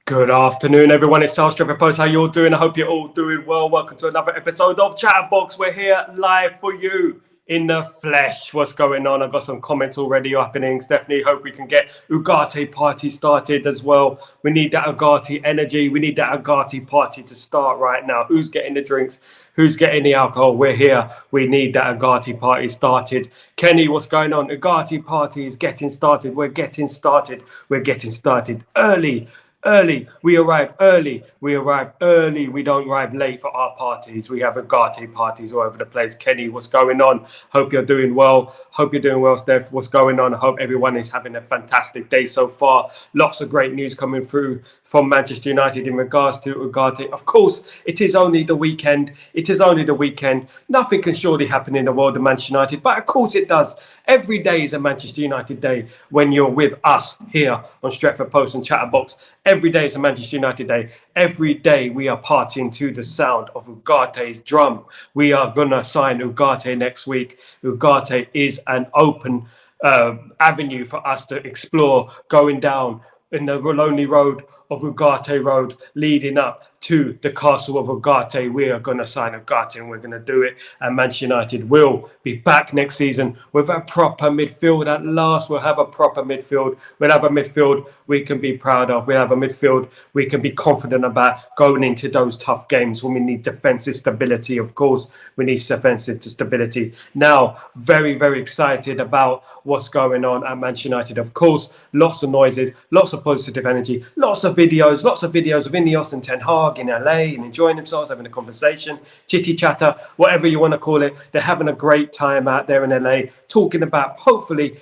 Good afternoon, everyone. It's Sal Warner. How you all doing? I hope you're all doing well. Welcome to another episode of Chatterbox. We're here live for you in the flesh. What's going on? I've got some comments already happening. Stephanie, hope we can get Ugarte party started as well. We need that Ugarte energy. We need that Ugarte party to start right now. Who's getting the drinks? Who's getting the alcohol? We're here. We need that Ugarte party started. Kenny, what's going on? Ugarte party is getting started. We're getting started. We're getting started early. We arrive early. We don't arrive late for our parties. We have Ugarte parties all over the place. Kenny, what's going on? Hope you're doing well. Steph. What's going on? I hope everyone is having a fantastic day so far. Lots of great news coming through from Manchester United in regards to Ugarte. Of course, it is only the weekend. Nothing can surely happen in the world of Manchester United, but of course it does. Every day is a Manchester United day when you're with us here on Stretford Post and Chatterbox. Every day is a Manchester United day. Every day we are partying to the sound of Ugarte's drum. We are going to sign Ugarte next week. Ugarte is an open avenue for us to explore, going down in the lonely road of Ugarte Road leading up to the castle of Ugarte. We are going to sign Ugarte and we're going to do it. And Manchester United will be back next season with a proper midfield. At last, we'll have a proper midfield. We'll have a midfield we can be proud of. We'll have a midfield we can be confident about going into those tough games when we need defensive stability. Of course, we need defensive stability. Now, very, very excited about what's going on at Manchester United. Of course, lots of noises, lots of positive energy, lots of videos of Ineos and Ten Hag in LA and enjoying themselves, having a conversation, chitty chatter, whatever you want to call it. They're having a great time out there in LA, talking about hopefully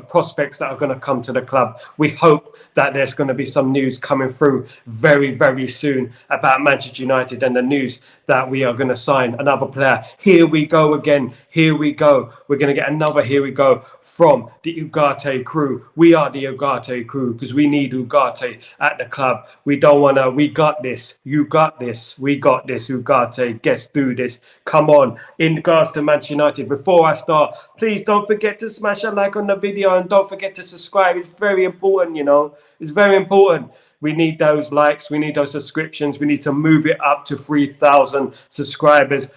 prospects that are going to come to the club. We hope that there's going to be some news coming through very, very soon about Manchester United and the news that we are going to sign another player. Here we go again. Here we go. We're going to get another here we go from the Ugarte crew. We are the Ugarte crew because we need Ugarte at the club. We don't want to, we got this. You got this. We got this. Ugarte, let's do this. Come on. In regards to Manchester United, before I start, please don't forget to smash a like on the video and don't forget to subscribe. It's very important, it's very important. We need those likes, we need those subscriptions, we need to move it up to 3,000 subscribers.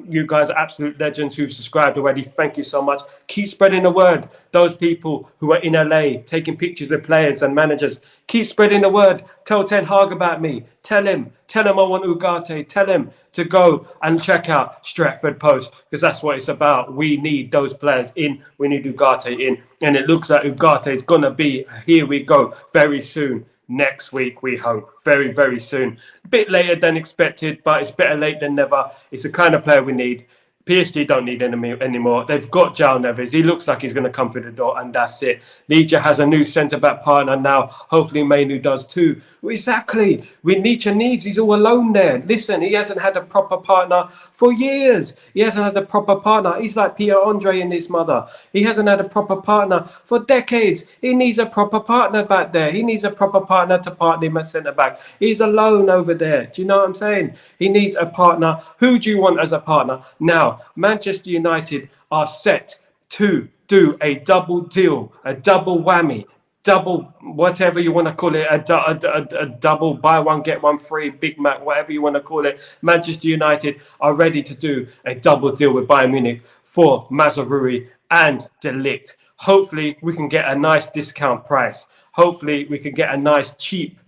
You guys are absolute legends who've subscribed already. Thank you so much. Keep spreading the word. Those people who are in LA taking pictures with players and managers, keep spreading the word. Tell Ten Hag about me. Tell him I want Ugarte. Tell him to go and check out Stretford Post because that's what it's about. We need those players in. We need Ugarte in. And it looks like Ugarte is going to be, here we go, very soon. Next week, we hope. Very, very soon. A bit later than expected, but it's better late than never. It's the kind of player we need. PSG don't need him anymore. They've got João Neves. He looks like he's going to come through the door, and that's it. Ligt has a new centre-back partner now. Hopefully, Mainu does too. Exactly. Ligt needs. He's all alone there. Listen, he hasn't had a proper partner for years. He hasn't had a proper partner. He's like Pierre-Andre and his mother. He hasn't had a proper partner for decades. He needs a proper partner back there. He needs a proper partner to partner him at centre-back. He's alone over there. Do you know what I'm saying? He needs a partner. Who do you want as a partner? Now, Manchester United are set to do a double deal, a double whammy, double whatever you want to call it, a double buy one get one free, Big Mac, whatever you want to call it. Manchester United are ready to do a double deal with Bayern Munich for Mazraoui and Ligt. Hopefully we can get a nice discount price. Hopefully we can get a nice cheap,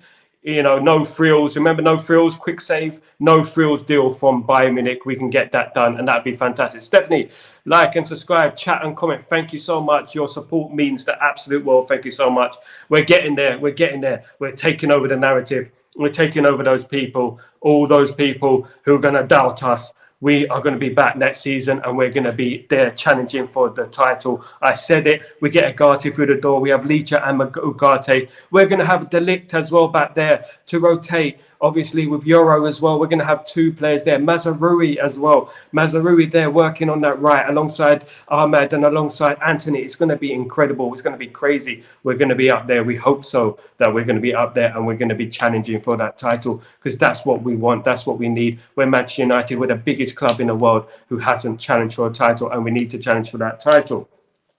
no frills. Remember, no frills, quick save, no frills deal from Bayern Munich. We can get that done, and that'd be fantastic. Stephanie, like and subscribe, chat and comment. Thank you so much. Your support means the absolute world. Thank you so much. We're getting there. We're taking over the narrative. We're taking over those people, all those people who are going to doubt us. We are going to be back next season and we're going to be there challenging for the title. I said it. We get Ugarte through the door. We have Ligt and Ugarte. We're going to have Ligt as well back there to rotate. Obviously, with Euro as well, we're going to have two players there. Mazraoui as well. Mazraoui there working on that right alongside Ahmed and alongside Anthony. It's going to be incredible. It's going to be crazy. We're going to be up there. We hope so that we're going to be up there and we're going to be challenging for that title because that's what we want. That's what we need. We're Manchester United. We're the biggest club in the world who hasn't challenged for a title and we need to challenge for that title.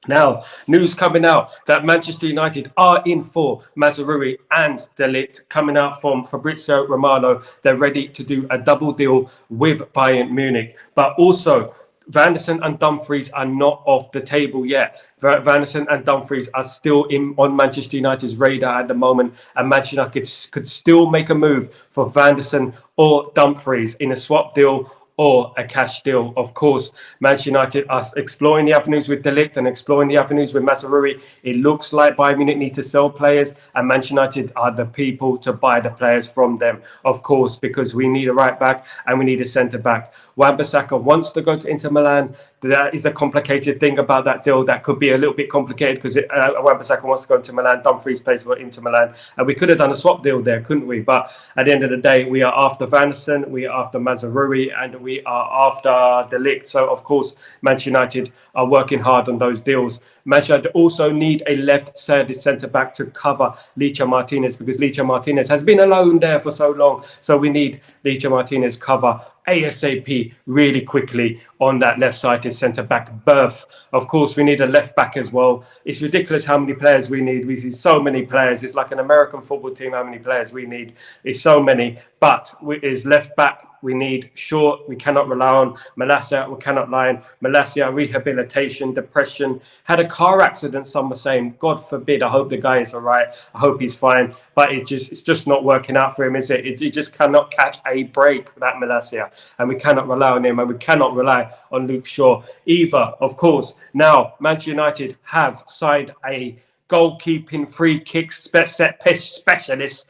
Now, news coming out that Manchester United are in for Mazraoui and De Ligt, coming out from Fabrizio Romano. They're ready to do a double deal with Bayern Munich. But also, Vanderson and Dumfries are not off the table yet. Vanderson and Dumfries are still on Manchester United's radar at the moment, and Manchester United could still make a move for Vanderson or Dumfries in a swap deal or a cash deal. Of course, Manchester United are exploring the avenues with De Ligt and exploring the avenues with Mazraoui. It looks like Bayern Munich need to sell players, and Manchester United are the people to buy the players from them, of course, because we need a right back and we need a centre back. Wan-Bissaka wants to go to Inter Milan. That is a complicated thing about that deal. That could be a little bit complicated because Wan-Bissaka wants to go to Milan. Dumfries plays for Inter Milan, and we could have done a swap deal there, couldn't we? But at the end of the day, we are after Vanderson, we are after Mazraoui, and we are after De Ligt. So, of course, Manchester United are working hard on those deals. Manchester United also need a left-sided centre-back to cover Licha Martinez, because Licha Martinez has been alone there for so long. So we need Licha Martinez cover ASAP really quickly on that left-sided centre-back berth. Of course, we need a left-back as well. It's ridiculous how many players we need. We see so many players. It's like an American football team, how many players we need. It's so many. But is left-back, we need short. We cannot rely on Malacia. We cannot rely on Malacia. Rehabilitation, depression. Had a car accident, some were saying. God forbid. I hope the guy is all right. I hope he's fine. But it's just not working out for him, is it? He just cannot catch a break, that Malacia. And we cannot rely on him, and we cannot rely on Luke Shaw either, of course. Now, Manchester United have signed a goalkeeping free kick set specialist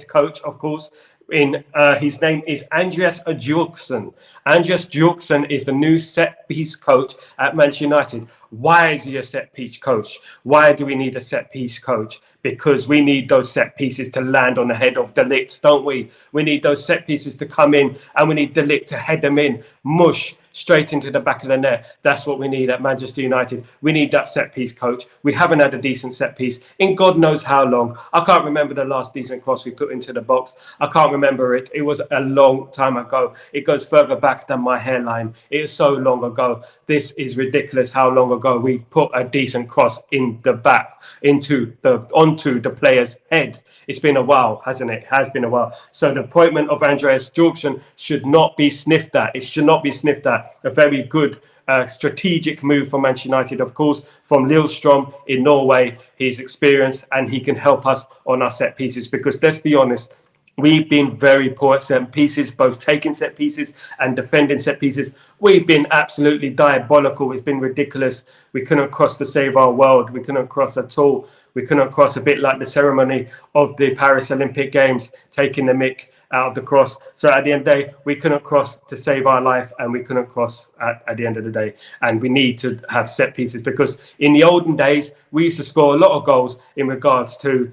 coach, of course. His name is Andreas Bjorksen. Andreas Bjorksen is the new set piece coach at Manchester United. Why is he a set piece coach? Why do we need a set piece coach? Because we need those set pieces to land on the head of De Ligt, don't we? We need those set pieces to come in, and we need De Ligt to head them in, mush straight into the back of the net. That's what we need at Manchester United. We need that set piece coach. We haven't had a decent set piece in God knows how long. I can't remember the last decent cross we put into the box. I can't remember it. It was a long time ago. It goes further back than my hairline. It is so long ago. This is ridiculous how long ago we put a decent cross in the back onto the player's head. It's been a while, hasn't it? It has been a while. So the appointment of Andreas Bjorksen should not be sniffed at. It should not be sniffed at. A very good strategic move for Manchester United, of course, from Lillestrøm in Norway. He's experienced and he can help us on our set pieces, because let's be honest, we've been very poor at set pieces, both taking set pieces and defending set pieces. We've been absolutely diabolical. It's been ridiculous. We couldn't cross to save our world. We couldn't cross at all. We couldn't cross, a bit like the ceremony of the Paris Olympic Games, taking the mick out of the cross. So at the end of the day, we couldn't cross to save our life, and we couldn't cross at the end of the day. And we need to have set pieces, because in the olden days, we used to score a lot of goals in regards to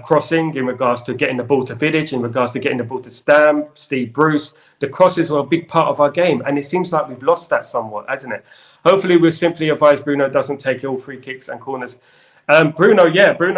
crossing, in regards to getting the ball to Vidic, in regards to getting the ball to Steve Bruce. The crosses were a big part of our game, and it seems like we've lost that somewhat, hasn't it? Hopefully, we'll simply advise Bruno doesn't take all free kicks and corners. Bruno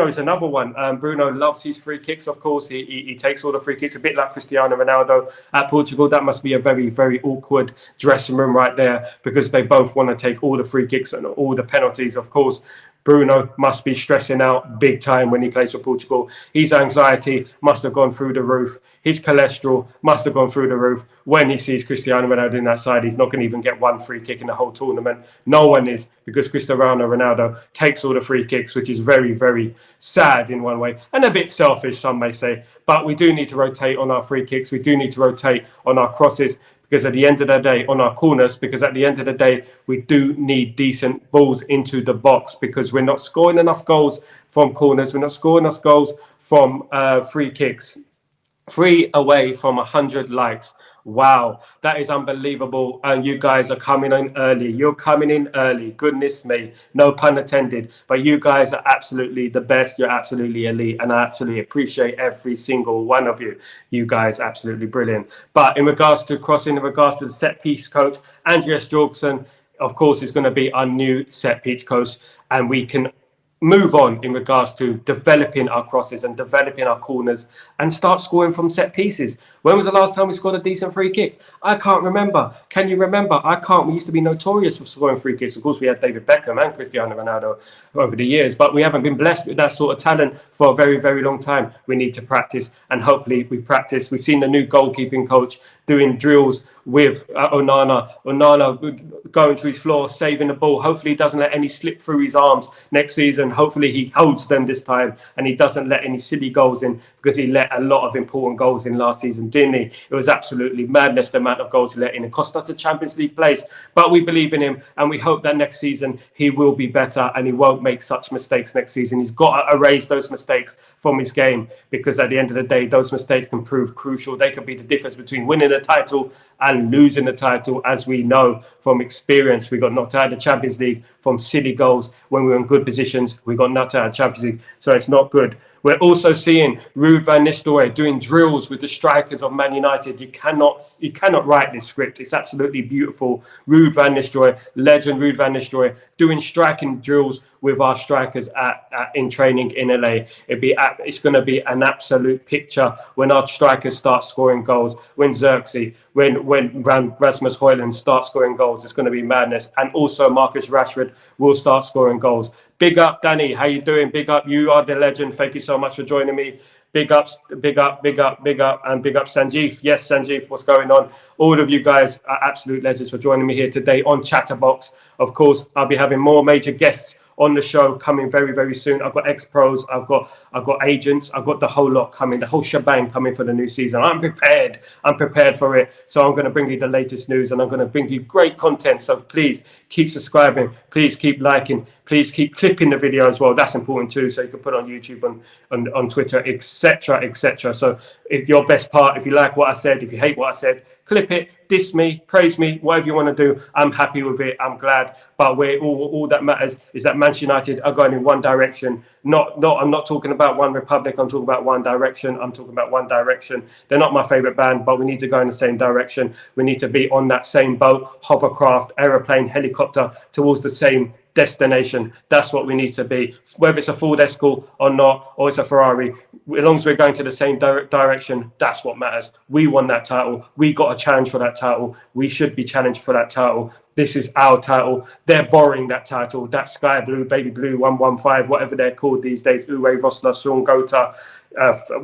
is another one. Bruno loves his free kicks, of course. He takes all the free kicks, a bit like Cristiano Ronaldo at Portugal. That must be a very, very awkward dressing room right there, because they both want to take all the free kicks and all the penalties, of course. Bruno must be stressing out big time when he plays for Portugal. His anxiety must have gone through the roof. His cholesterol must have gone through the roof when he sees Cristiano Ronaldo in that side. He's not going to even get one free kick in the whole tournament. No one is, because Cristiano Ronaldo takes all the free kicks, which is very, very sad in one way, and a bit selfish, some may say. But we do need to rotate on our free kicks. We do need to rotate on our crosses, because at the end of the day, on our corners, because at the end of the day, we do need decent balls into the box, because we're not scoring enough goals from corners. We're not scoring enough goals from free kicks. 3 away from 100 likes. Wow, that is unbelievable. And you guys are coming in early. You're coming in early. Goodness me. No pun intended. But you guys are absolutely the best. You're absolutely elite. And I absolutely appreciate every single one of you. You guys are absolutely brilliant. But in regards to crossing, in regards to the set piece coach, Andreas Bjorksen, of course, is going to be our new set piece coach. And we can move on in regards to developing our crosses and developing our corners and start scoring from set pieces. When was the last time we scored a decent free kick? I can't remember. Can you remember? I can't. We used to be notorious for scoring free kicks. Of course, we had David Beckham and Cristiano Ronaldo over the years, but we haven't been blessed with that sort of talent for a very, very long time. We need to practice, and hopefully we practice. We've seen the new goalkeeping coach doing drills with Onana going to his floor, saving the ball. Hopefully he doesn't let any slip through his arms next season. Hopefully he holds them this time and he doesn't let any silly goals in, because he let a lot of important goals in last season, didn't he? It was absolutely madness, the amount of goals he let in. It cost us the Champions League place, but we believe in him and we hope that next season he will be better and he won't make such mistakes next season. He's got to erase those mistakes from his game, because at the end of the day, those mistakes can prove crucial. They could be the difference between winning a title and losing the title. As we know from experience, we got knocked out of the Champions League from silly goals when we were in good positions. We got knocked out of the Champions League, so it's not good. We're also seeing Ruud van Nistelrooy doing drills with the strikers of Man United. You cannot write this script. It's absolutely beautiful. Ruud van Nistelrooy, legend Ruud van Nistelrooy, doing striking drills with our strikers in training in LA. It's going to be an absolute picture when our strikers start scoring goals. When Xerxes, when Rasmus Højlund starts scoring goals, it's going to be madness. And also Marcus Rashford will start scoring goals. Big up, Danny. How you doing? Big up. You are the legend. Thank you so much for joining me. Big ups, big up, big up, big up, and big up Sanjeev. Yes, Sanjeev, what's going on? All of you guys are absolute legends for joining me here today on Chatterbox. Of course, I'll be having more major guests on the show coming very, very soon. I've got ex-pros, I've got agents, I've got the whole lot coming, the whole shebang coming for the new season. I'm prepared for it. So I'm going to bring you the latest news and I'm going to bring you great content. So please keep subscribing, please keep liking, please keep clipping the video as well. That's important too. So you can put on YouTube, on Twitter, etc., etc. So if your best part, if you like what I said, if you hate what I said, clip it, diss me, praise me, whatever you want to do. I'm happy with it. I'm glad. But all that matters is that Manchester United are going in one direction. I'm not talking about One Republic. I'm talking about One Direction. I'm talking about One Direction. They're not my favorite band, but we need to go in the same direction. We need to be on that same boat, hovercraft, aeroplane, helicopter, towards the same destination. That's what we need to be. Whether it's a Ford Escort or not, or it's a Ferrari, as long as we're going to the same direction, that's what matters. We won that title. We got a challenge for that title. We should be challenged for that title. This is our title. They're borrowing that title. That Sky Blue, Baby Blue, 115, whatever they're called these days, Uwe Rosler, Sean Gota,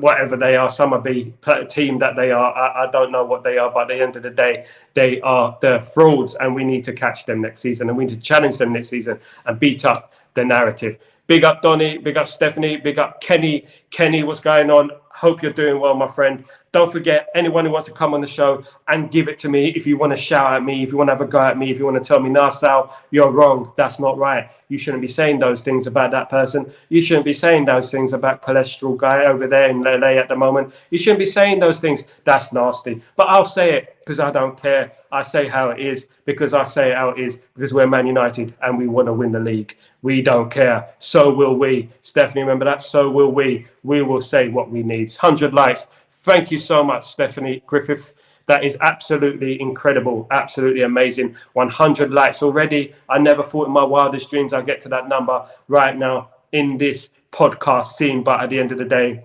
whatever they are, Summerby team that they are. I don't know what they are, but at the end of the day, they are the frauds, and we need to catch them next season, and we need to challenge them next season and beat up the narrative. Big up Donny, big up Stephanie, big up Kenny. Kenny, what's going on? Hope you're doing well, my friend. Don't forget, anyone who wants to come on the show and give it to me, if you want to shout at me, if you want to have a go at me, if you want to tell me, nah, Sal, you're wrong, that's not right. You shouldn't be saying those things about that person. You shouldn't be saying those things about cholesterol guy over there in LA at the moment. You shouldn't be saying those things. That's nasty. But I'll say it because I don't care. I say how it is because I say how it is because we're Man United and we want to win the league. We don't care. So will we. Stephanie, remember that? So will we. We will say what we need. 100 likes. Thank you so much, Stephanie Griffith. That is absolutely incredible, absolutely amazing. 100 likes already. I never thought in my wildest dreams I'd get to that number right now in this podcast scene. But at the end of the day,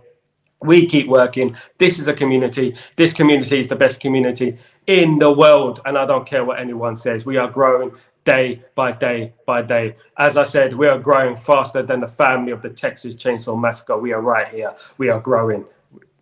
we keep working. This is a community. This community is the best community in the world. And I don't care what anyone says. We are growing day by day by day. As I said, we are growing faster than the family of the Texas Chainsaw Massacre. We are right here. We are growing.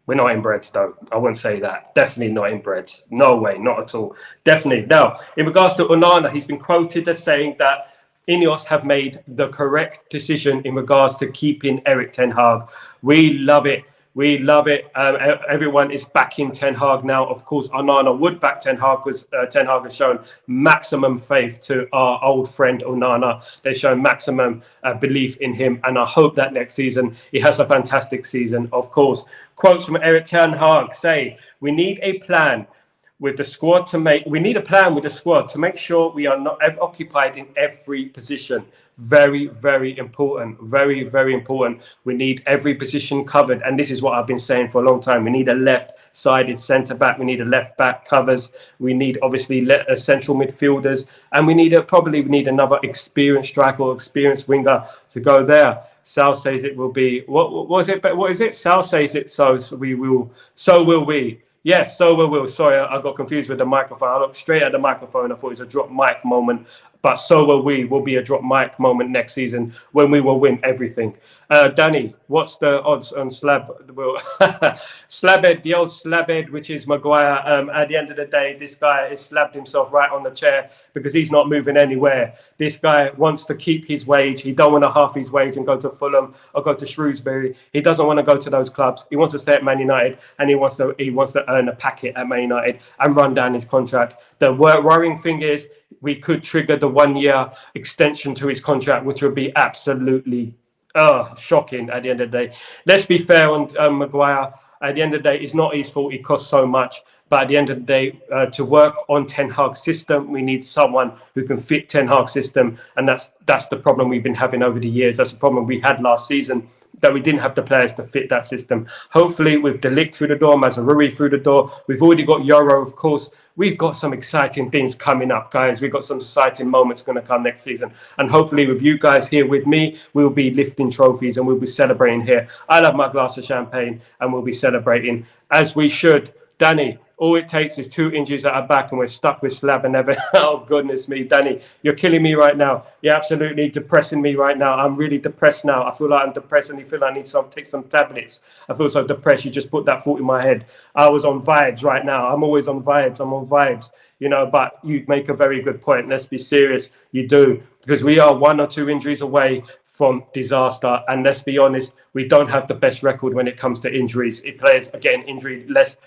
We're not inbreds, though. I wouldn't say that. Definitely not inbreds. No way, not at all. Definitely. Now, in regards to Onana, he's been quoted as saying that Ineos have made the correct decision in regards to keeping Erik ten Hag. We love it. We love it. Everyone is backing Ten Hag now. Of course, Onana would back Ten Hag because Ten Hag has shown maximum faith to our old friend Onana. They've shown maximum belief in him. And I hope that next season he has a fantastic season. Of course, quotes from Erik ten Hag say, we need a plan with the squad to make sure we are not occupied in every position. Very, very important. Very, very important. We need every position covered. And this is what I've been saying for a long time. We need a left-sided centre-back. We need a left-back covers. We need, obviously, central midfielders. And we need another experienced striker or experienced winger to go there. Sal says it will be. What was it? But what is it? Sal says it. So we will. So will we. Yes, so will we. Sorry, I got confused with the microphone. I looked straight at the microphone. I thought it was a drop mic moment. But so will we. Will be a drop mic moment next season when we will win everything. Danny, what's the odds on Slab? Well, Slabhead, the old Slabhead, which is Maguire. At the end of the day, this guy has slabbed himself right on the chair because he's not moving anywhere. This guy wants to keep his wage. He don't want to half his wage and go to Fulham or go to Shrewsbury. He doesn't want to go to those clubs. He wants to stay at Man United, and he wants to earn a packet at Man United and run down his contract. The worrying thing is we could trigger the 1 year extension to his contract, which would be absolutely shocking at the end of the day. Let's be fair on Maguire. At the end of the day, it's not his fault. He costs so much. But at the end of the day, to work on Ten Hag's system, we need someone who can fit Ten Hag's system. And that's the problem we've been having over the years. That's the problem we had last season, that we didn't have the players to fit that system. Hopefully, with the Ligt through the door, Mazraoui through the door, we've already got Euro, of course. We've got some exciting things coming up, guys. We've got some exciting moments going to come next season. And hopefully, with you guys here with me, we'll be lifting trophies and we'll be celebrating here. I'll have my glass of champagne and we'll be celebrating as we should. Danny, all it takes is 2 injuries at our back and we're stuck with Slab and Evan. Oh, goodness me, Danny, you're killing me right now. You're absolutely depressing me right now. I'm really depressed now. I feel like I'm depressed and I feel like I need to take some tablets. I feel so depressed. You just put that thought in my head. I was on vibes right now. I'm always on vibes. I'm on vibes, but you make a very good point. Let's be serious. You do, because we are 1 or 2 injuries away from disaster. And let's be honest, we don't have the best record when it comes to injuries. Players are getting injured left,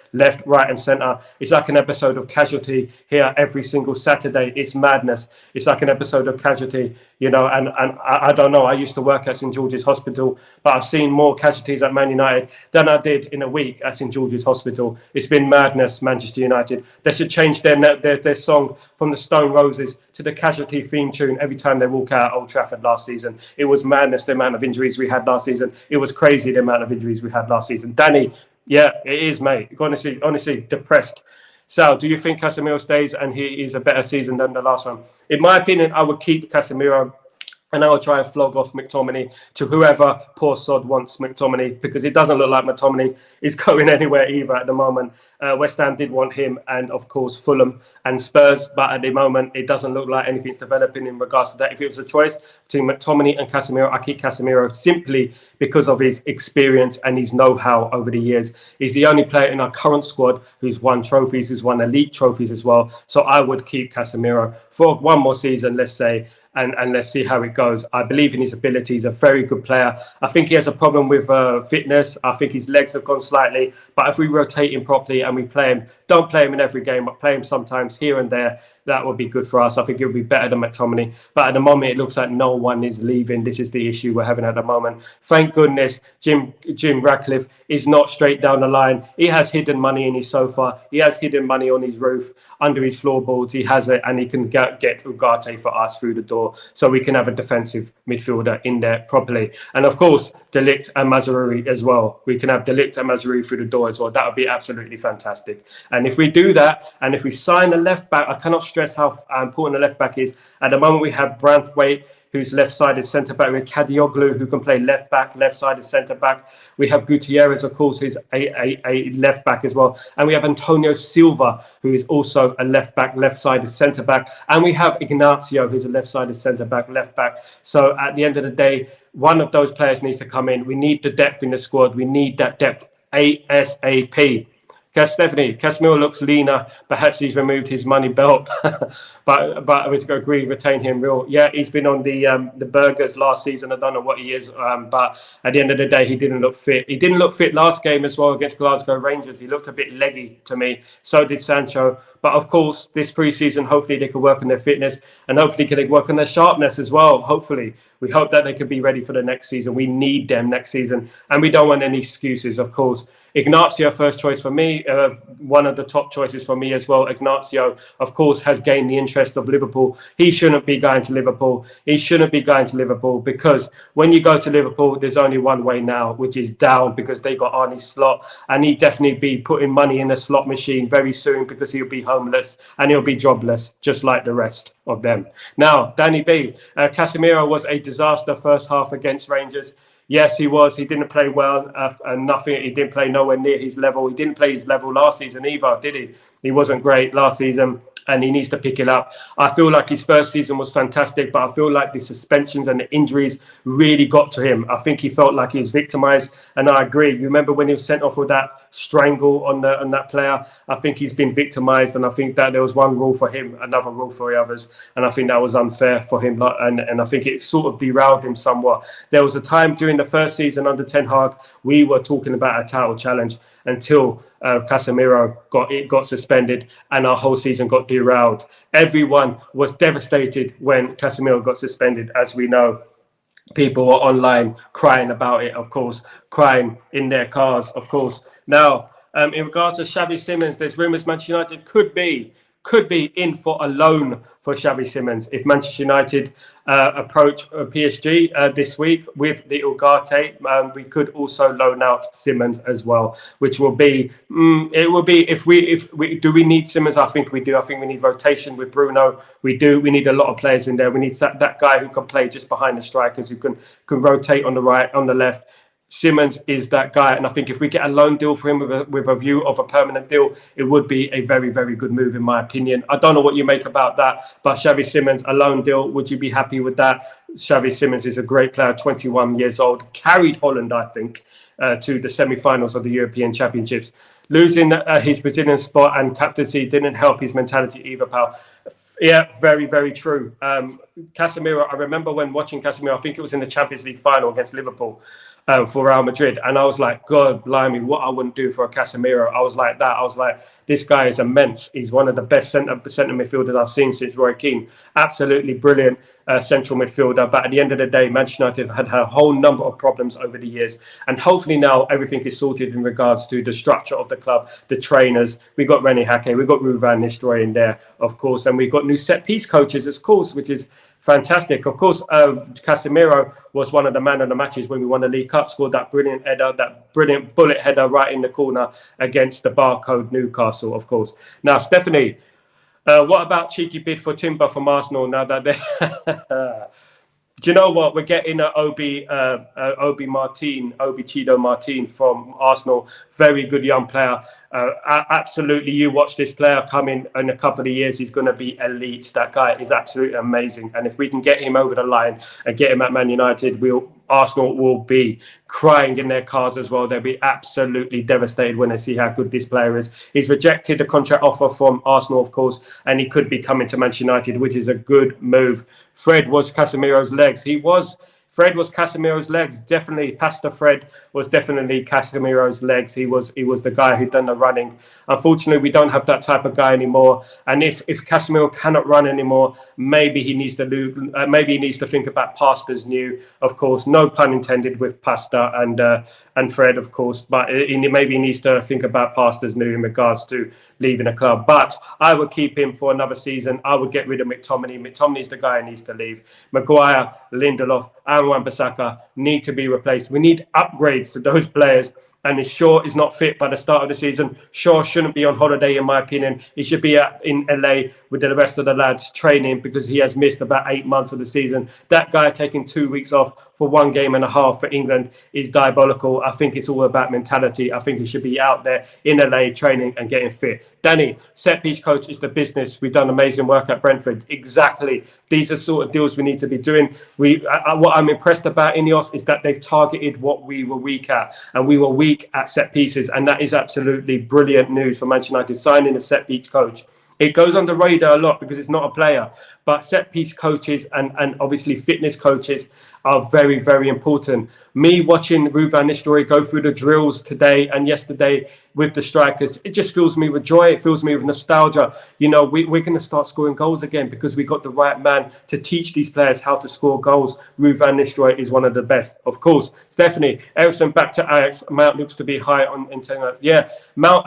right and centre. It's like an episode of Casualty here every single Saturday. It's madness. It's like an episode of Casualty, and I don't know. I used to work at St George's Hospital, but I've seen more casualties at Man United than I did in a week at St George's Hospital. It's been madness, Manchester United. They should change their song from the Stone Roses to the Casualty theme tune every time they walk out Old Trafford last season. It was madness, the amount of injuries we had last season. It was crazy, the amount of injuries we had last season. Danny, yeah, it is, mate. Honestly, depressed. Sal, do you think Casemiro stays and he is a better season than the last one? In my opinion, I would keep Casemiro. And I will try and flog off McTominay to whoever poor sod wants McTominay, because it doesn't look like McTominay is going anywhere either at the moment. West Ham did want him, and of course Fulham and Spurs, but at the moment it doesn't look like anything's developing in regards to that. If it was a choice between McTominay and Casemiro, I keep Casemiro simply because of his experience and his know-how over the years. He's the only player in our current squad who's won trophies, who's won elite trophies as well. So I would keep Casemiro for 1 more season, let's say. And let's see how it goes. I believe in his ability. He's a very good player. I think he has a problem with fitness. I think his legs have gone slightly. But if we rotate him properly and we play him, don't play him in every game, but play him sometimes here and there, that would be good for us. I think it would be better than McTominay. But at the moment, it looks like no one is leaving. This is the issue we're having at the moment. Thank goodness Jim Ratcliffe is not straight down the line. He has hidden money in his sofa. He has hidden money on his roof, under his floorboards. He has it, and he can get Ugarte for us through the door, so we can have a defensive midfielder in there properly. And of course, Ligt and Mazraoui as well. We can have Ligt and Mazraoui through the door as well. That would be absolutely fantastic. And if we do that, and if we sign a left back, I cannot stress how important the left back is. At the moment, we have Branthwaite, who's left-sided centre-back. We have Kadioglu, who can play left-back, left-sided centre-back. We have Gutierrez, of course, who's a left-back as well. And we have Antonio Silva, who is also a left-back, left-sided centre-back. And we have Ignacio, who's a left-sided centre-back, left-back. So at the end of the day, one of those players needs to come in. We need the depth in the squad. We need that depth ASAP. Stephanie, Casemiro looks leaner. Perhaps he's removed his money belt, but I would agree, retain him real. Yeah, he's been on the burgers last season. I don't know what he is, but at the end of the day, he didn't look fit. He didn't look fit last game as well against Glasgow Rangers. He looked a bit leggy to me. So did Sancho. But of course, this pre-season, hopefully they could work on their fitness and hopefully they work on their sharpness as well. Hopefully, we hope that they could be ready for the next season. We need them next season, and we don't want any excuses, of course. Ignacio, first choice for me, one of the top choices for me as well. Ignacio, of course, has gained the interest of Liverpool. He shouldn't be going to Liverpool. He shouldn't be going to Liverpool, because when you go to Liverpool, there's only one way now, which is down, because they got Arne Slot, and he'd definitely be putting money in the slot machine very soon, because he'll be homeless and he'll be jobless, just like the rest of them. Now, Danny B, Casemiro was a disaster first half against Rangers. Yes, he was. He didn't play well, and nothing. He didn't play nowhere near his level. He didn't play his level last season either, did he? He wasn't great last season, and he needs to pick it up. I feel like his first season was fantastic, but I feel like the suspensions and the injuries really got to him. I think he felt like he was victimised, and I agree. You remember when he was sent off with that strangle on that player? I think he's been victimised, and I think that there was one rule for him, another rule for the others, and I think that was unfair for him, and I think it sort of derailed him somewhat. There was a time during the first season under Ten Hag, we were talking about a title challenge until Casemiro got suspended, and our whole season got derailed. Everyone was devastated when Casemiro got suspended, as we know. People were online crying about it, of course, crying in their cars, of course. Now, in regards to Xavi Simons, there's rumours Manchester United could be in for a loan for Xavi Simons if Manchester United approach PSG this week with the Ugarte. We could also loan out Simons as well, which will be it will be if we do we need Simons? I think we do. I think we need rotation with Bruno. We do. We need a lot of players in there. We need that guy who can play just behind the strikers, who can rotate on the right, on the left. Simons is that guy, and I think if we get a loan deal for him with a view of a permanent deal, it would be a very, very good move in my opinion. I don't know what you make about that, but Xavi Simons, a loan deal, would you be happy with that? Xavi Simons is a great player, 21 years old, carried Holland, I think, to the semi-finals of the European Championships. Losing his Brazilian spot and captaincy didn't help his mentality either, pal. Yeah, very, very true. Casemiro, I remember when watching Casemiro, I think it was in the Champions League final against Liverpool for Real Madrid. And I was like, God, blimey, what I wouldn't do for a Casemiro. I was like that. I was like, this guy is immense. He's one of the best centre midfielders I've seen since Roy Keane. Absolutely brilliant central midfielder. But at the end of the day, Manchester United had a whole number of problems over the years. And hopefully now everything is sorted in regards to the structure of the club, the trainers. We got René Hake, we got Ruud van Nistelrooy in there, of course. And we got new set-piece coaches, of course, which is fantastic. Of course, Casemiro was one of the man of the matches when we won the League Cup, scored that brilliant header, that brilliant bullet header right in the corner against the Barcode Newcastle, of course. Now, Stephanie, what about cheeky bid for Timber from Arsenal now that they... Do you know what? We're getting Obi Chido Martin from Arsenal. Very good young player. Absolutely, you watch this player come in a couple of years, he's going to be elite. That guy is absolutely amazing. And if we can get him over the line and get him at Man United, Arsenal will be crying in their cars as well. They'll be absolutely devastated when they see how good this player is. He's rejected the contract offer from Arsenal, of course, and he could be coming to Manchester United, which is a good move. Fred was Casemiro's legs. Fred was Casemiro's legs. Definitely, Pastor Fred was definitely Casemiro's legs. He was the guy who'd done the running. Unfortunately, we don't have that type of guy anymore. And if Casemiro cannot run anymore, maybe he needs to think about pastors new. Of course, no pun intended with Pastor and Fred, of course. But maybe he needs to think about pastors new in regards to leaving the club. But I would keep him for another season. I would get rid of McTominay. McTominay's the guy who needs to leave. Maguire, Lindelof, and Wan-Bissaka need to be replaced. We need upgrades to those players. And if Shaw is not fit by the start of the season, Shaw shouldn't be on holiday, in my opinion. He should be in LA with the rest of the lads training because he has missed about 8 months of the season. That guy taking 2 weeks off for 1.5 games for England is diabolical. I think it's all about mentality. I think he should be out there in LA training and getting fit. Danny, set-piece coach is the business. We've done amazing work at Brentford. Exactly. These are sort of deals we need to be doing. What I'm impressed about Ineos is that they've targeted what we were weak at. And we were weak at set pieces. And that is absolutely brilliant news for Manchester United signing a set-piece coach. It goes on the radar a lot because it's not a player, but set-piece coaches and obviously fitness coaches are very, very important. Me watching Ruud van Nistelrooy go through the drills today and yesterday with the strikers, it just fills me with joy. It fills me with nostalgia. You know, we're going to start scoring goals again because we got the right man to teach these players how to score goals. Ruud van Nistelrooy is one of the best, of course. Stephanie, Ericsson back to Ajax. Mount looks to be high on internet. Yeah, Mount...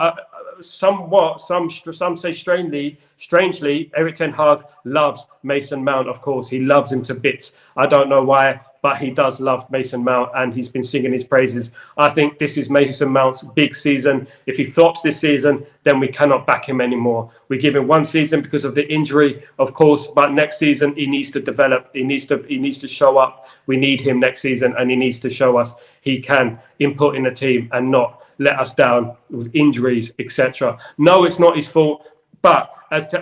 some say strangely, Erik Ten Hag loves Mason Mount, of course. He loves him to bits. I don't know why, but he does love Mason Mount and he's been singing his praises. I think this is Mason Mount's big season. If he flops this season, then we cannot back him anymore. We give him one season because of the injury, of course, but next season he needs to develop. He needs to show up. We need him next season, and he needs to show us he can input in the team and not let us down with injuries, etc. No, it's not his fault, but as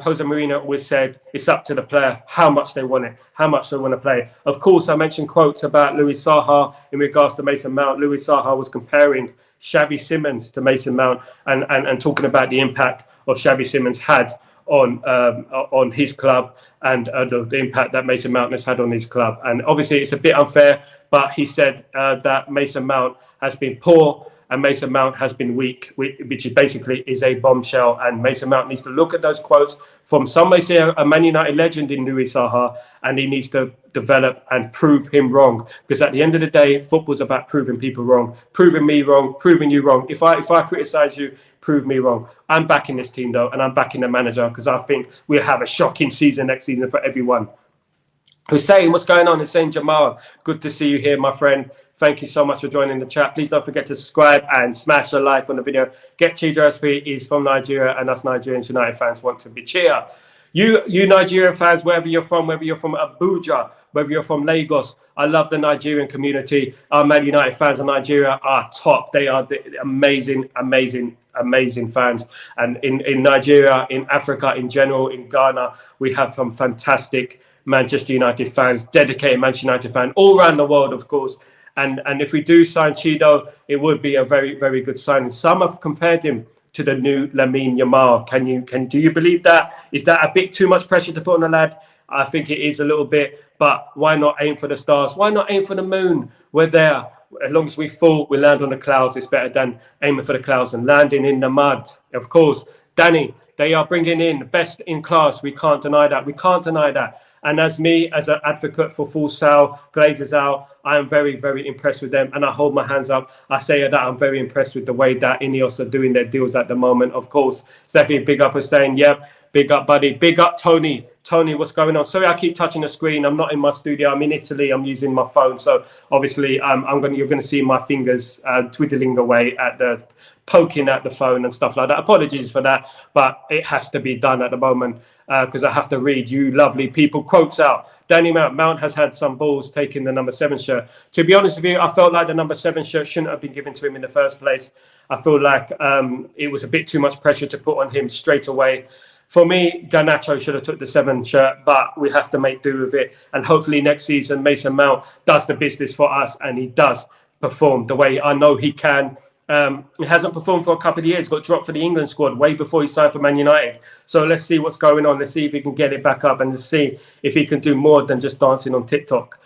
Jose Mourinho always said, it's up to the player how much they want it, how much they want to play. Of course, I mentioned quotes about Louis Saha in regards to Mason Mount. Louis Saha was comparing Xavi Simons to Mason Mount and talking about the impact of Xavi Simons had on his club and the impact that Mason Mount has had on his club. And obviously it's a bit unfair, but he said that Mason Mount has been poor and Mason Mount has been weak, which is basically is a bombshell. And Mason Mount needs to look at those quotes from, some may say, a Man United legend in Louis Saha, and he needs to develop and prove him wrong. Because at the end of the day, football's about proving people wrong, proving me wrong, proving you wrong. If I criticise you, prove me wrong. I'm backing this team though, and I'm backing the manager because I think we'll have a shocking season next season for everyone. Hussein, what's going on? Hussein Jamal, good to see you here, my friend. Thank you so much for joining the chat. Please don't forget to subscribe and smash a like on the video. Get Chijo SP is from Nigeria, and us Nigerian United fans want to be cheer. You Nigerian fans, wherever you're from Abuja, whether you're from Lagos, I love the Nigerian community. Our Man United fans in Nigeria are top. They are the amazing fans. And in Nigeria, in Africa in general, in Ghana, we have some fantastic Manchester United fans, dedicated Manchester United fans all around the world, of course. And if we do sign Chido, it would be a very, very good signing. Some have compared him to the new Lamine Yamal. Do you believe that? Is that a bit too much pressure to put on the lad? I think it is a little bit, but why not aim for the stars? Why not aim for the moon? We're there. As long as we fall, we land on the clouds. It's better than aiming for the clouds and landing in the mud. Of course, Danny, they are bringing in best in class. We can't deny that. We can't deny that. And as me, as an advocate for full Sal, Glazers out, I am very, very impressed with them. And I hold my hands up. I say that I'm very impressed with the way that Ineos are doing their deals at the moment. Of course, Steffi, big up, is saying, yep, big up, buddy. Big up, Tony. Tony, what's going on? Sorry, I keep touching the screen. I'm not in my studio. I'm in Italy. I'm using my phone. So obviously, you're going to see my fingers twiddling away at the poking at the phone and stuff like that. Apologies for that, but it has to be done at the moment because I have to read you lovely people quotes out. Danny Mount has had some balls taking the number 7 shirt. To be honest with you, I felt like the number 7 shirt shouldn't have been given to him in the first place. I feel like it was a bit too much pressure to put on him straight away. For me, Garnacho should have took the 7 shirt, but we have to make do with it. And hopefully next season, Mason Mount does the business for us and he does perform the way I know he can. He hasn't performed for a couple of years, got dropped for the England squad way before he signed for Man United. So let's see what's going on. Let's see if he can get it back up and let's see if he can do more than just dancing on TikTok.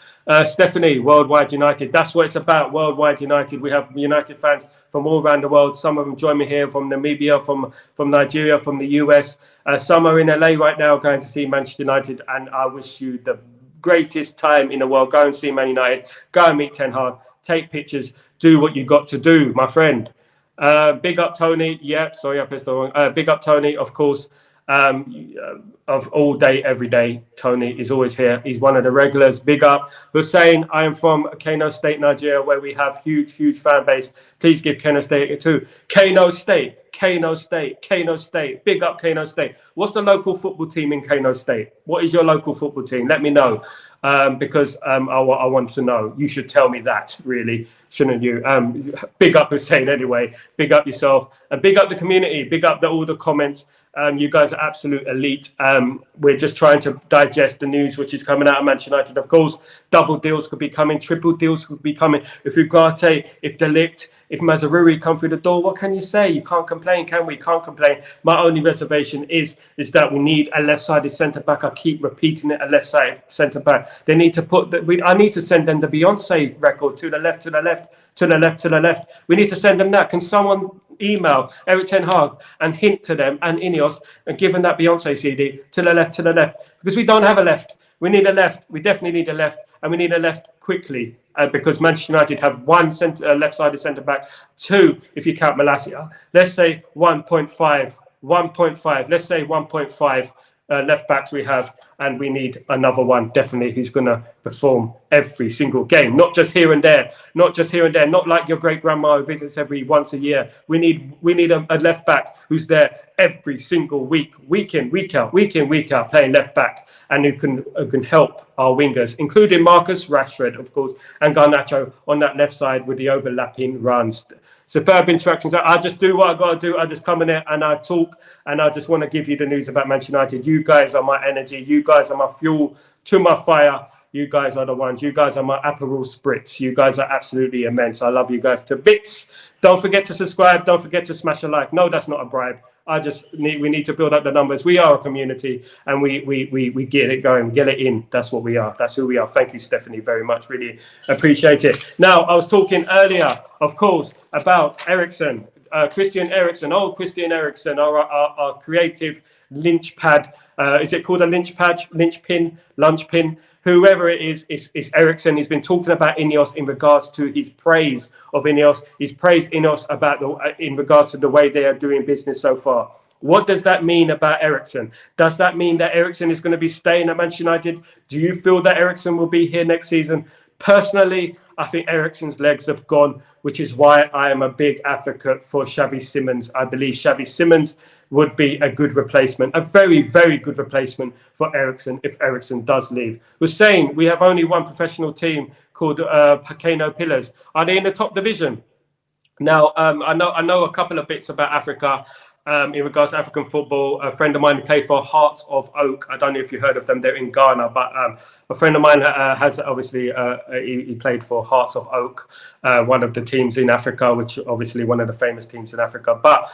Stephanie, Worldwide United. That's what it's about, Worldwide United. We have United fans from all around the world. Some of them join me here from Namibia, from Nigeria, from the US. Some are in LA right now going to see Manchester United. And I wish you the greatest time in the world. Go and see Man United. Go and meet Ten Hag. Take pictures, do what you got to do, my friend. Big up Tony. Yep, sorry, I pressed the wrong. Big up Tony, of course. Of all day, every day, Tony is always here. He's one of the regulars. Big up. Hussein, I am from Kano State, Nigeria, where we have huge fan base. Please give Kano State a 2. Kano State. Big up Kano State. What's the local football team in Kano State? What is your local football team? Let me know. Because I want to know. You should tell me that, really, shouldn't you? Big up Hussein anyway. Big up yourself. And big up the community. Big up all the comments. You guys are absolute elite. We're just trying to digest the news which is coming out of Manchester United. Of course, double deals could be coming. Triple deals could be coming. If Ugarte, if Ligt, if Mazaruri come through the door, what can you say? You can't complain, can we? Can't complain. My only reservation is that we need a left-sided centre-back. I keep repeating it, a left-sided centre-back. They need to put I need to send them the Beyonce record to the left, to the left, to the left, to the left. We need to send them that. Can someone email Eric Ten Hag and hint to them and Ineos and give them that Beyonce CD to the left, because we don't have a left. We need a left. We definitely need a left, and we need a left quickly because Manchester United have one left-sided centre-back, 2 if you count Malacia. Let's say 1.5. Let's say 1.5 left backs we have, and we need another one definitely who's going to perform every single game, not just here and there, not like your great grandma who visits every once a year. We need a left back who's there every single week in, week out, playing left back, and who can help our wingers, including Marcus Rashford, of course, and Garnacho on that left side with the overlapping runs. Superb interactions. I just do what I got to do. I just come in there and I talk, and I just want to give you the news about Manchester United. You guys are my energy. You guys are my fuel to my fire. You guys are the ones. You guys are my Aperol Spritz. You guys are absolutely immense. I love you guys to bits. Don't forget to subscribe. Don't forget to smash a like. No, that's not a bribe. We need to build up the numbers. We are a community, and we get it going, get it in. That's what we are. That's who we are. Thank you, Stephanie, very much. Really appreciate it. Now, I was talking earlier, of course, about Eriksen, Christian Eriksen, Christian Eriksen, our creative lynch pad. Is it called a lynch pad? Lunch pin? Whoever it is Eriksen. He's been talking about Ineos in regards to his praise of Ineos. He's praised Ineos in regards to the way they are doing business so far. What does that mean about Eriksen? Does that mean that Eriksen is going to be staying at Manchester United? Do you feel that Eriksen will be here next season? Personally, I think Eriksen's legs have gone, which is why I am a big advocate for Xavi Simons. I believe Xavi Simons would be a good replacement, a very, very good replacement for Eriksen if Eriksen does leave. We're saying we have only one professional team called Pacano Pillars. Are they in the top division? Now, I know a couple of bits about Africa. In regards to African football, a friend of mine who played for Hearts of Oak. I don't know if you heard of them. They're in Ghana, but a friend of mine has obviously he played for Hearts of Oak, one of the teams in Africa, which obviously one of the famous teams in Africa. But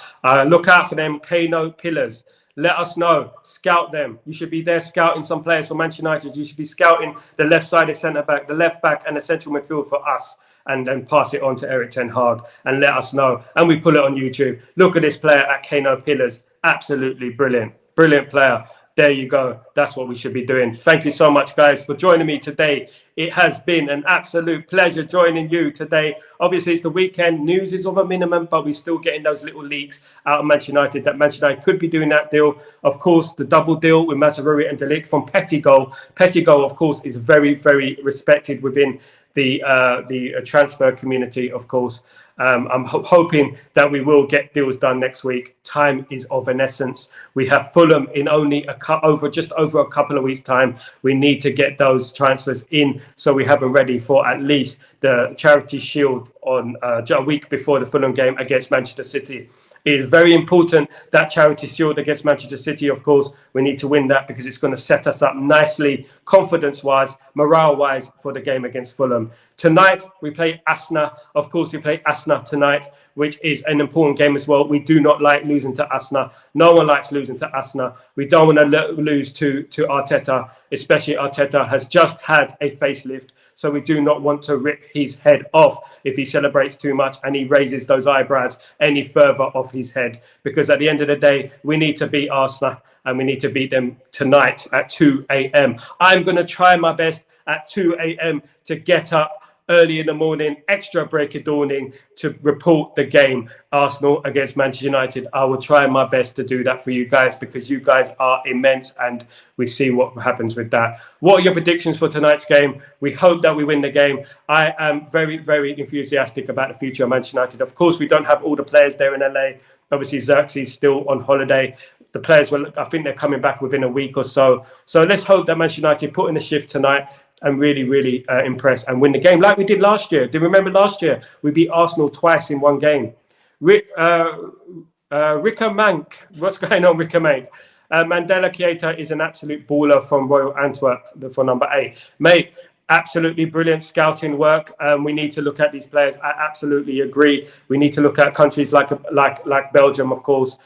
look out for them, Kano Pillars. Let us know. Scout them. You should be there scouting some players for Manchester United. You should be scouting the left-sided centre-back, the left-back and the central midfield for us, and then pass it on to Erik ten Hag and let us know. And we pull it on YouTube. Look at this player at Kano Pillars. Absolutely brilliant. Brilliant player. There you go. That's what we should be doing. Thank you so much, guys, for joining me today. It has been an absolute pleasure joining you today. Obviously, it's the weekend. News is of a minimum, but we're still getting those little leaks out of Manchester United that Manchester United could be doing that deal. Of course, the double deal with Mazraoui and Ligt from Pettigol. Pettigol, of course, is very, very respected within the transfer community, of course. I'm hoping that we will get deals done next week. Time is of an essence. We have Fulham in only just over a couple of weeks' time. We need to get those transfers in so we have them ready for at least the Charity Shield on a week before the Fulham game against Manchester City. It is very important that Charity Shield against Manchester City, of course. We need to win that because it's going to set us up nicely, confidence-wise, morale-wise, for the game against Fulham. Tonight, we play Arsenal. Of course, we play Arsenal tonight, which is an important game as well. We do not like losing to Arsenal. No one likes losing to Arsenal. We don't want to lose to Arteta, especially Arteta has just had a facelift. So we do not want to rip his head off if he celebrates too much and he raises those eyebrows any further off his head. Because at the end of the day, we need to beat Arsenal and we need to beat them tonight at 2 a.m. I'm going to try my best at 2 a.m. to get up early in the morning, extra break of dawning, to report the game, Arsenal against Manchester United. I will try my best to do that for you guys because you guys are immense and we see what happens with that. What are your predictions for tonight's game? We hope that we win the game. I am very, very enthusiastic about the future of Manchester United. Of course, we don't have all the players there in LA. Obviously, Xerxes still on holiday. The players, I think they're coming back within a week or so. So let's hope that Manchester United put in a shift tonight and really, really impress and win the game like we did last year. Do you remember last year? We beat Arsenal twice in one game. Rika Mank. What's going on, Rika Mank? Mandela Keita is an absolute baller from Royal Antwerp for number 8. Mate, absolutely brilliant scouting work. We need to look at these players. I absolutely agree. We need to look at countries like Belgium, of course.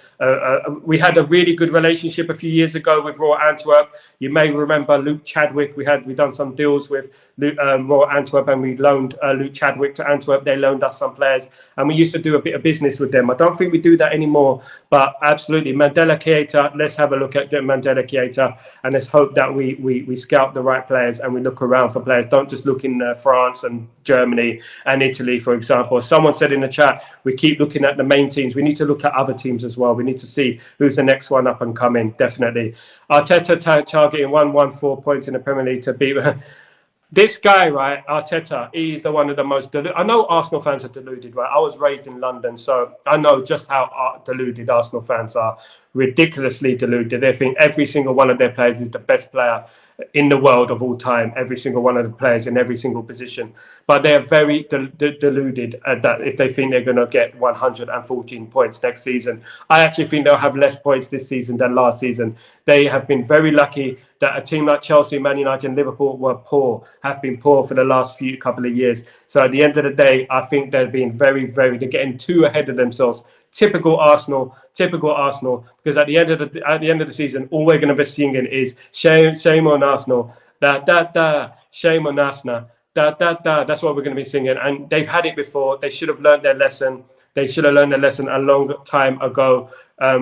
We had a really good relationship a few years ago with Royal Antwerp. You may remember Luke Chadwick. We done some deals with Royal Antwerp and we loaned Luke Chadwick to Antwerp. They loaned us some players and we used to do a bit of business with them. I don't think we do that anymore, but absolutely. Mandela Keita, let's have a look at Mandela Keita and let's hope that we scout the right players and we look around for players. Don't just look in France and Germany and Italy, for example. Someone said in the chat, we keep looking at the main teams. We need to look at other teams as well. We need to see who's the next one up and coming, definitely. Arteta targeting 114 points in the Premier League to beat. This guy, right, Arteta, he's the one of the most I know Arsenal fans are deluded, right? I was raised in London, so I know just how deluded Arsenal fans are. Ridiculously deluded. They think every single one of their players is the best player in the world of all time. Every single one of the players in every single position, but they are very deluded that if they think they're going to get 114 points next season. I actually think they'll have less points this season than last season. They have been very lucky that a team like Chelsea, Man United, and Liverpool have been poor for the last couple of years. So at the end of the day, I think they're being they're getting too ahead of themselves. Typical Arsenal, because at the end of the season, all we're going to be singing is shame on Arsenal, shame on Arsenal, That's what we're going to be singing, and they've had it before. They should have learned their lesson. They should have learned their lesson a long time ago.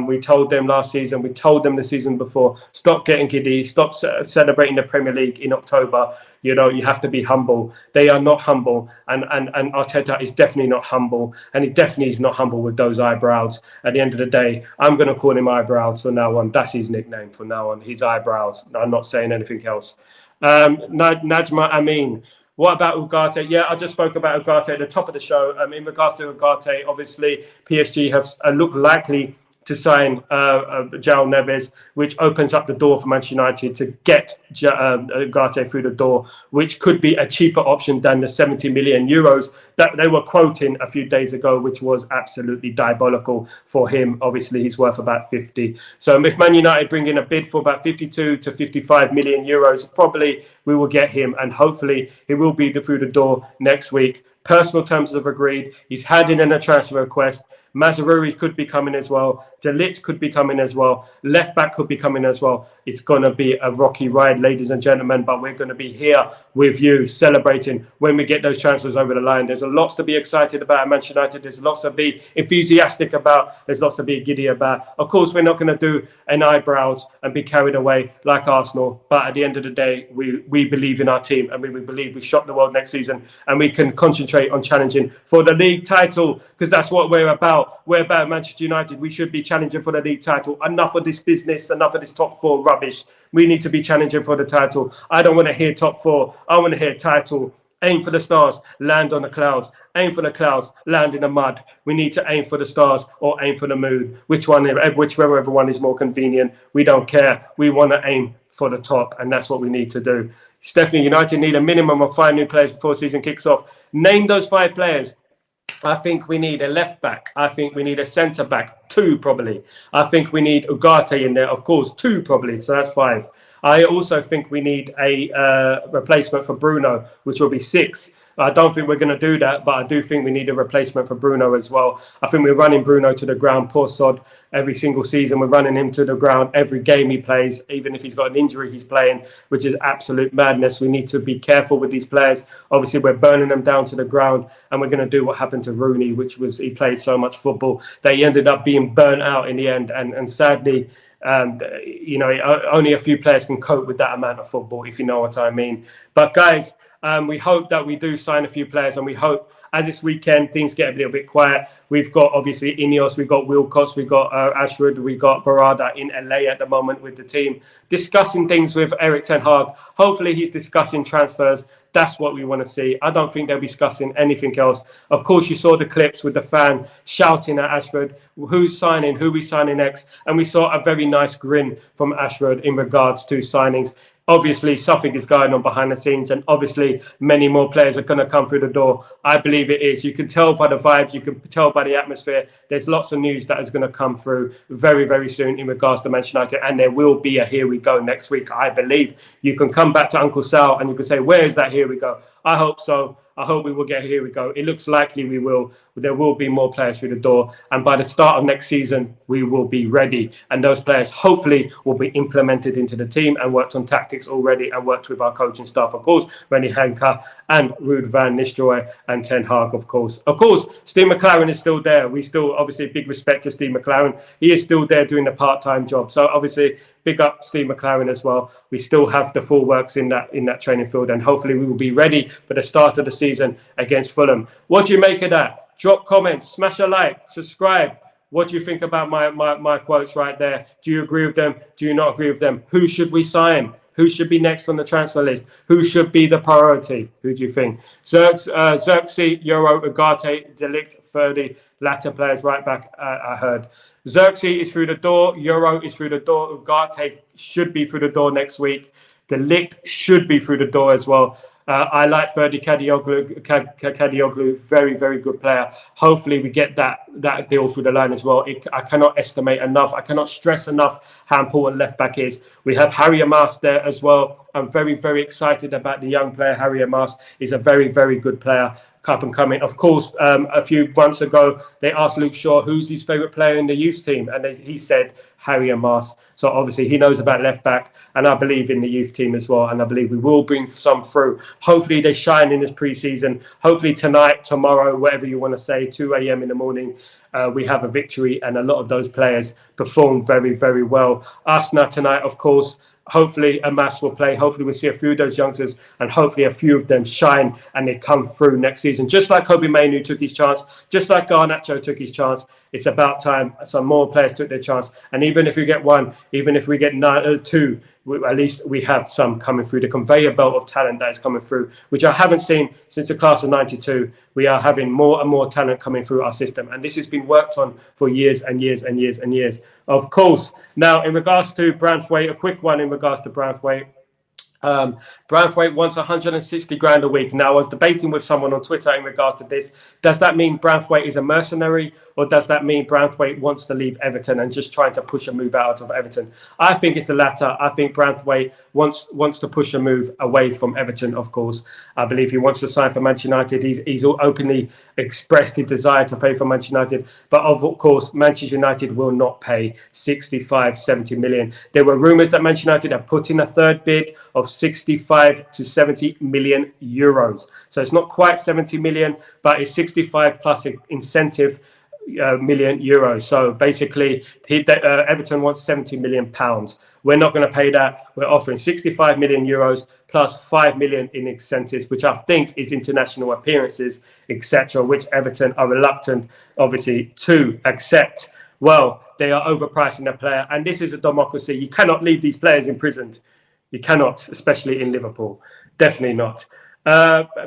We told them last season. We told them the season before. Stop getting giddy. Stop celebrating the Premier League in October. You know, you have to be humble. They are not humble, and Arteta is definitely not humble, and he definitely is not humble with those eyebrows. At the end of the day, I'm going to call him Eyebrows from now on. That's his nickname from now on. His Eyebrows. I'm not saying anything else. Najma Amin. What about Ugarte? Yeah, I just spoke about Ugarte at the top of the show. In regards to Ugarte, obviously PSG have looked likely to sign João Neves, which opens up the door for Manchester United to get Ugarte through the door, which could be a cheaper option than the 70 million euros that they were quoting a few days ago, which was absolutely diabolical for him. Obviously, he's worth about 50. So if Man United bring in a bid for about 52 to 55 million euros, probably we will get him, and hopefully he will be through the door next week. Personal terms have agreed. He's handed in a transfer request. Mazraoui could be coming as well. Ligt could be coming as well. Left back could be coming as well. It's going to be a rocky ride, ladies and gentlemen, but we're going to be here with you celebrating when we get those transfers over the line. There's a lots to be excited about at Manchester United. There's lots to be enthusiastic about. There's lots to be giddy about. Of course, we're not going to do an eyebrows and be carried away like Arsenal, but at the end of the day, we believe in our team, and we believe we shock the world next season, and we can concentrate on challenging for the league title, because that's what we're about. We're about Manchester United. We should be challenging for the league title. Enough of this business, enough of this top four rubbish. We need to be challenging for the title. I don't want to hear top four. I want to hear title. Aim for the stars, land on the clouds. Aim for the clouds, land in the mud. We need to aim for the stars or aim for the moon. Whichever one is more convenient. We don't care. We want to aim for the top, and that's what we need to do. Stephanie, United need a minimum of 5 new players before season kicks off. Name those 5 players. I think we need a left back. I think we need a centre back, 2 probably. I think we need Ugarte in there, of course, 2 probably. So that's 5. I also think we need a replacement for Bruno, which will be 6. I don't think we're going to do that, but I do think we need a replacement for Bruno as well. I think we're running Bruno to the ground, poor sod, every single season. We're running him to the ground every game he plays, even if he's got an injury he's playing, which is absolute madness. We need to be careful with these players. Obviously, we're burning them down to the ground, and we're going to do what happened to Rooney, which was he played so much football that he ended up being burnt out in the end. And sadly, only a few players can cope with that amount of football, if you know what I mean. But guys, we hope that we do sign a few players, and we hope as it's weekend, things get a little bit quiet. We've got obviously Ineos, we've got Wilcox, we've got Ashford, we've got Barada in LA at the moment with the team, discussing things with Erik ten Hag. Hopefully he's discussing transfers. That's what we want to see. I don't think they'll be discussing anything else. Of course, you saw the clips with the fan shouting at Ashford, who's signing, who we signing next. And we saw a very nice grin from Ashford in regards to signings. Obviously, something is going on behind the scenes, and obviously many more players are going to come through the door. I believe it is. You can tell by the vibes. You can tell by the atmosphere. There's lots of news that is going to come through very, very soon in regards to Manchester United, and there will be a here we go next week, I believe. You can come back to Uncle Sal and you can say, where is that here we go? I hope so. I hope we will get here we go. It looks likely we will. There will be more players through the door. And by the start of next season, we will be ready. And those players hopefully will be implemented into the team and worked on tactics already and worked with our coaching staff. Of course, Rennie Hanka and Ruud van Nistelrooy and Ten Hag, of course. Of course, Steve McLaren is still there. We still, obviously, big respect to Steve McLaren. He is still there doing the part-time job. So obviously, big up Steve McLaren as well. We still have the full works in that training field, and hopefully we will be ready for the start of the season against Fulham. What do you make of that? Drop comments, smash a like, subscribe. What do you think about my quotes right there? Do you agree with them? Do you not agree with them? Who should we sign? Who should be next on the transfer list? Who should be the priority? Who do you think? Xerxes, Euro, Ugarte, Ligt, 30, latter players right back, I heard. Xerxes is through the door. Euro is through the door. Ugarte should be through the door next week. The Ligt should be through the door as well. I like Ferdi Kadioglu, very, very good player. Hopefully we get that deal through the line as well. I cannot estimate enough. I cannot stress enough how important left back is. We have Harry Amas there as well. I'm very, very excited about the young player. Harry Amas is a very, very good player. Up and coming. Of course, a few months ago, they asked Luke Shaw who's his favourite player in the youth team, and he said Harry Amas. So obviously he knows about left back, and I believe in the youth team as well, and I believe we will bring some through. Hopefully they shine in this pre-season. Hopefully tonight, tomorrow, whatever you want to say, 2 a.m. in the morning, we have a victory, and a lot of those players perform very, very well. Arsenal tonight, of course. Hopefully Amas will play. Hopefully we'll see a few of those youngsters, and hopefully a few of them shine and they come through next season. Just like Kobe Mainoo took his chance, just like Garnacho took his chance. It's about time some more players took their chance. And even if we get one, even if we get two, at least we have some coming through. The conveyor belt of talent that is coming through, which I haven't seen since the class of 92. We are having more and more talent coming through our system. And this has been worked on for years and years and years and years. Of course, now in regards to Branthwaite, a quick one in regards to Branthwaite. Branthwaite wants 160 grand a week. Now, I was debating with someone on Twitter in regards to this. Does that mean Branthwaite is a mercenary, or does that mean Branthwaite wants to leave Everton and just trying to push a move out of Everton? I think it's the latter. I think Branthwaite wants to push a move away from Everton, of course. I believe he wants to sign for Manchester United. He's openly expressed his desire to play for Manchester United. But of course, Manchester United will not pay 65, 70 million. There were rumours that Manchester United have put in a third bid of 65 to 70 million euros. So it's not quite 70 million, but it's 65 plus incentive million euros. So basically, Everton wants 70 million pounds. We're not going to pay that. We're offering 65 million euros plus 5 million in incentives, which I think is international appearances, etc., which Everton are reluctant, obviously, to accept. Well, they are overpricing their player, and this is a democracy. You cannot leave these players imprisoned. You cannot, especially in Liverpool. Definitely not.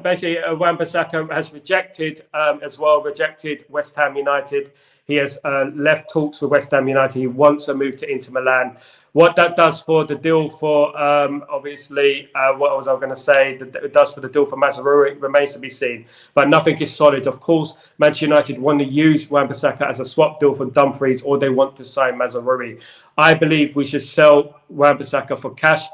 Basically, Wan-Bissaka has rejected West Ham United. He has left talks with West Ham United. He wants a move to Inter Milan. What that does for the deal for, what was I going to say? It does for the deal for Mazraoui remains to be seen. But nothing is solid. Of course, Manchester United want to use Wan-Bissaka as a swap deal for Dumfries, or they want to sign Mazraoui. I believe we should sell Wan-Bissaka for cash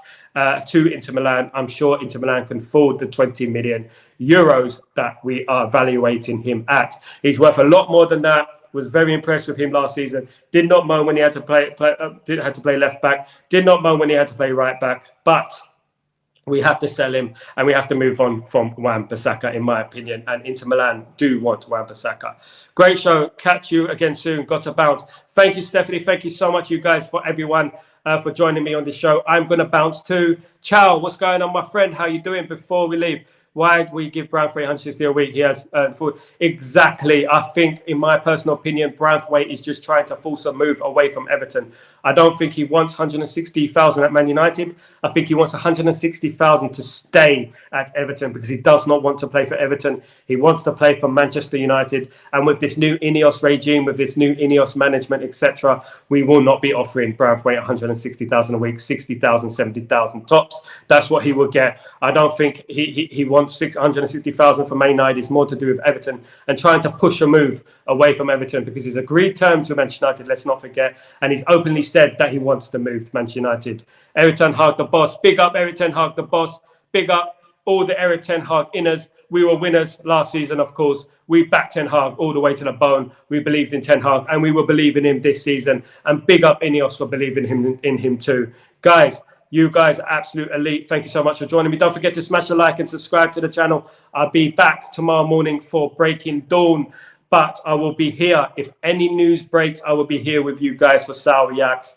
to Inter Milan. I'm sure Inter Milan can afford the 20 million euros that we are evaluating him at. He's worth a lot more than that. Was very impressed with him last season. Did not moan when he had to play left back. Did not moan when he had to play right back. But we have to sell him, and we have to move on from Wan-Bissaka, in my opinion. And Inter Milan do want Wan-Bissaka. Great show. Catch you again soon. Got to bounce. Thank you, Stephanie. Thank you so much, you guys, for everyone for joining me on the show. I'm going to bounce too. Ciao. What's going on, my friend? How you doing? Before we leave, why do we give Branthwaite 160 a week? He has exactly. I think, in my personal opinion, Branthwaite is just trying to force a move away from Everton. I don't think he wants 160,000 at Man United. I think he wants 160,000 to stay at Everton, because he does not want to play for Everton. He wants to play for Manchester United. And with this new Ineos regime, with this new Ineos management, etc., we will not be offering Branthwaite 160,000 a week, 60,000, 70,000 tops. That's what he will get. I don't think he wants 660,000 for Man United. Is more to do with Everton and trying to push a move away from Everton, because he's agreed terms with Manchester United, let's not forget, and he's openly said that he wants to move to Manchester United. Eric Ten Hag, the boss. Big up Eric Ten Hag, the boss. Big up all the Eric Ten Hag inners. We were winners last season, of course. We backed Ten Hag all the way to the bone. We believed in Ten Hag, and we will believe in him this season. And big up Ineos for believing in him too. Guys, you guys are absolute elite. Thank you so much for joining me. Don't forget to smash a like and subscribe to the channel. I'll be back tomorrow morning for Breaking Dawn. But I will be here. If any news breaks, I will be here with you guys for Sal Reacts.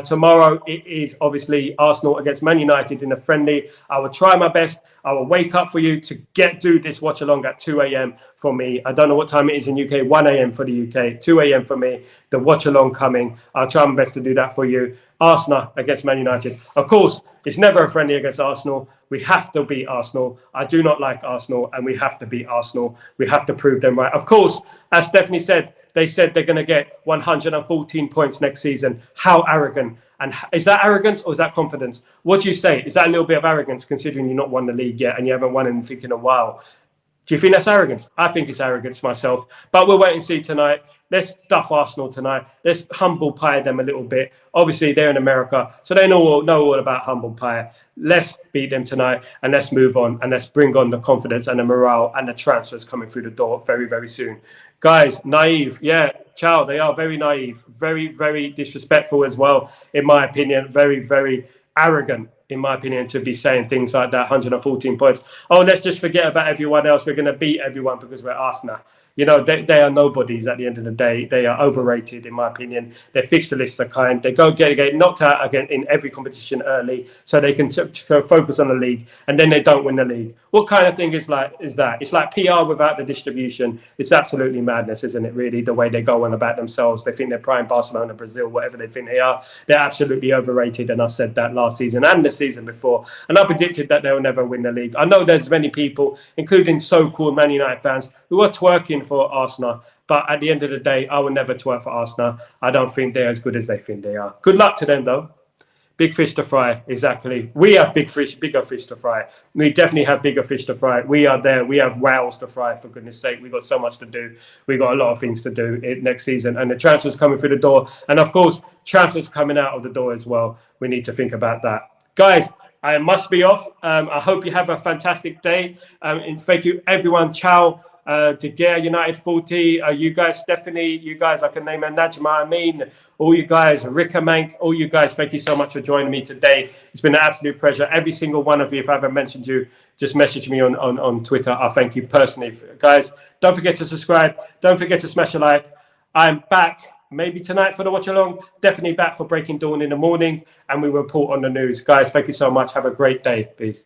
Tomorrow it is obviously Arsenal against Man United in a friendly. I will try my best. I will wake up for you to do this watch along at 2 a.m. for me. I don't know what time it is in UK. 1 a.m. for the UK. 2 a.m. for me. The watch along coming. I'll try my best to do that for you. Arsenal against Man United. Of course, it's never a friendly against Arsenal. We have to beat Arsenal. I do not like Arsenal, and we have to beat Arsenal. We have to prove them right. Of course, as Stephanie said, they said they're going to get 114 points next season. How arrogant. And is that arrogance or is that confidence? What do you say? Is that a little bit of arrogance considering you've not won the league yet and you haven't won anything in a while? Do you think that's arrogance? I think it's arrogance myself. But we'll wait and see tonight. Let's stuff Arsenal tonight. Let's humble pie them a little bit. Obviously, they're in America, so they know all about humble pie. Let's beat them tonight and let's move on and let's bring on the confidence and the morale and the transfers coming through the door very, very soon. Guys, naive. Yeah, ciao. They are very naive. Very, very disrespectful as well, in my opinion. Very, very arrogant, in my opinion, to be saying things like that. 114 points. Oh, let's just forget about everyone else. We're going to beat everyone because we're Arsenal. You know, they are nobodies at the end of the day. They are overrated, in my opinion. Their fixture lists are kind. They go get knocked out again in every competition early so they can focus on the league, and then they don't win the league. What kind of thing is that? It's like PR without the distribution. It's absolutely madness, isn't it, really, the way they go on about themselves. They think they're prime Barcelona, Brazil, whatever they think they are. They're absolutely overrated, and I said that last season and the season before. And I predicted that they'll never win the league. I know there's many people, including so-called Man United fans, who are twerking for Arsenal, but at the end of the day, I will never twerk for Arsenal. I don't think they're as good as they think they are. Good luck to them, though. Big fish to fry, exactly. We have bigger fish to fry. We definitely have bigger fish to fry. We are there. We have whales to fry, for goodness sake. We've got so much to do. We've got a lot of things to do next season. And the transfers coming through the door. And, of course, transfers coming out of the door as well. We need to think about that. Guys, I must be off. I hope you have a fantastic day. And thank you, everyone. Ciao. De Gea, United 40, you guys, Stephanie, you guys, I can name her, Najma, Amin, all you guys, Rika Mank, all you guys, thank you so much for joining me today. It's been an absolute pleasure. Every single one of you, if I haven't mentioned you, just message me on Twitter. I thank you personally. Guys, don't forget to subscribe. Don't forget to smash a like. I'm back maybe tonight for the watch along. Definitely back for Breaking Dawn in the morning, and we report on the news. Guys, thank you so much. Have a great day. Peace.